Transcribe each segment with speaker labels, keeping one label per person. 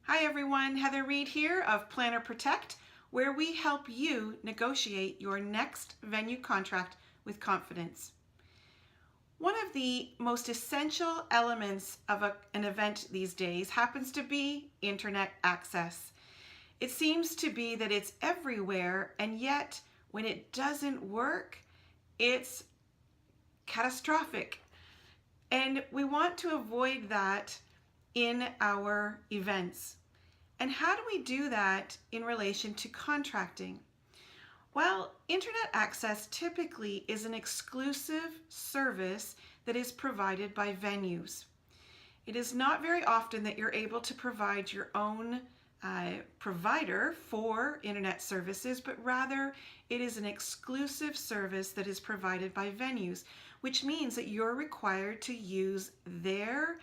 Speaker 1: Hi everyone, Heather Reid here of Planner Protect, where we help you negotiate your next venue contract with confidence. One of the most essential elements of an event these days happens to be internet access. It seems to be that it's everywhere, and yet when it doesn't work, it's catastrophic. And we want to avoid that in our events. And how do we do that in relation to contracting? Well, internet access typically is an exclusive service that is provided by venues. It is not very often that you're able to provide your own provider for internet services, but rather it is an exclusive service that is provided by venues, which means that you're required to use their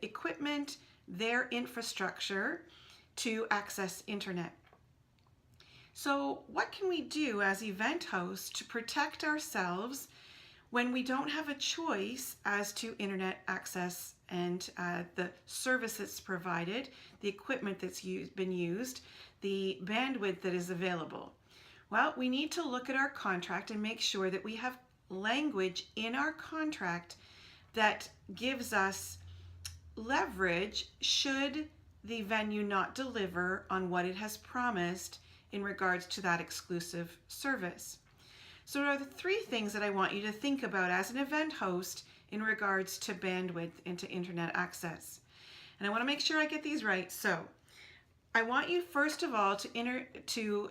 Speaker 1: equipment, their infrastructure to access internet. So what can we do as event hosts to protect ourselves when we don't have a choice as to internet access and the service that's provided, the equipment that's been used, the bandwidth that is available? Well, we need to look at our contract and make sure that we have language in our contract that gives us leverage should the venue not deliver on what it has promised in regards to that exclusive service. So there are the three things that I want you to think about as an event host in regards to bandwidth and to internet access. And I want to make sure I get these right. So I want you first of all to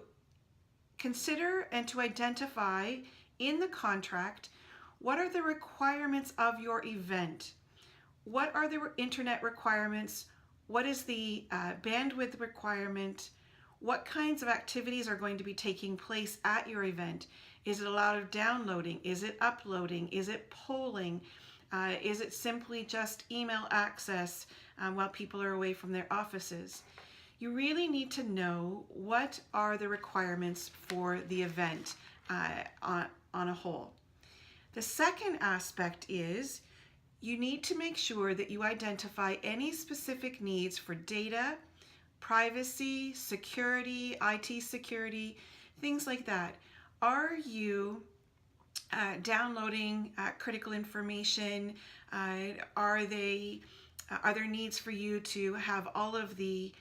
Speaker 1: consider and to identify in the contract what are the requirements of your event. What are the internet requirements? What is the bandwidth requirement? What kinds of activities are going to be taking place at your event? Is it a lot of downloading? Is it uploading? Is it polling? Is it simply just email access while people are away from their offices? You really need to know what are the requirements for the event on a whole. The second aspect is you need to make sure that you identify any specific needs for data, privacy, security, IT security, things like that. Are you downloading critical information? Are there needs for you to have all of the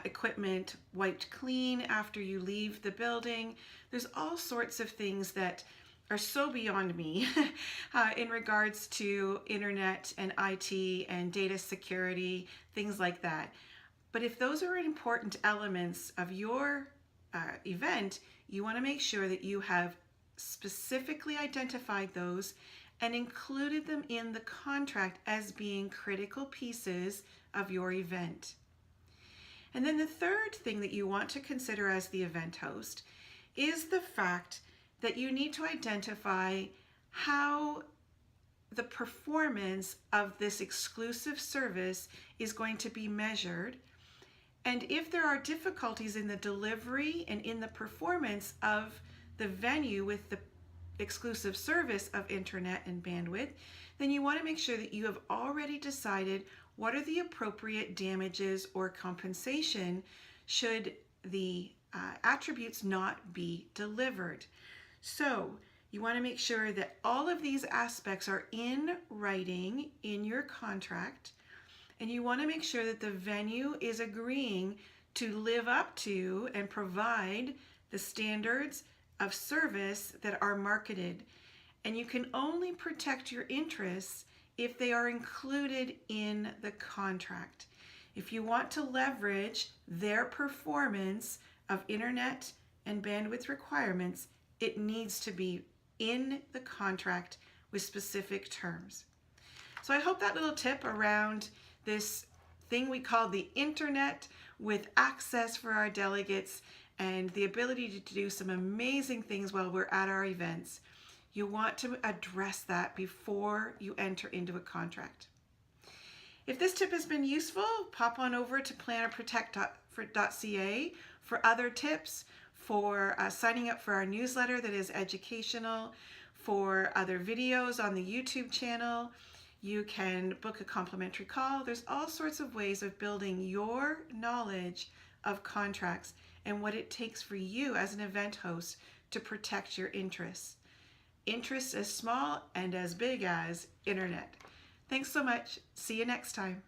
Speaker 1: equipment wiped clean after you leave the building? There's all sorts of things that are so beyond me in regards to internet and IT and data security, things like that. But if those are important elements of your event, you want to make sure that you have specifically identified those and included them in the contract as being critical pieces of your event. And then the third thing that you want to consider as the event host is the fact that you need to identify how the performance of this exclusive service is going to be measured. And if there are difficulties in the delivery and in the performance of the venue with the exclusive service of internet and bandwidth, then you want to make sure that you have already decided what are the appropriate damages or compensation should the attributes not be delivered. So you want to make sure that all of these aspects are in writing in your contract, and you want to make sure that the venue is agreeing to live up to and provide the standards of service that are marketed. And you can only protect your interests if they are included in the contract. If you want to leverage their performance of internet and bandwidth requirements, it needs to be in the contract with specific terms. So I hope that little tip around this thing we call the internet with access for our delegates and the ability to do some amazing things while we're at our events, you want to address that before you enter into a contract. If this tip has been useful, pop on over to plannerprotect.ca for other tips, for signing up for our newsletter that is educational, for other videos on the YouTube channel. You can book a complimentary call. There's all sorts of ways of building your knowledge of contracts and what it takes for you as an event host to protect your interests. Interests as small and as big as internet. Thanks so much. See you next time.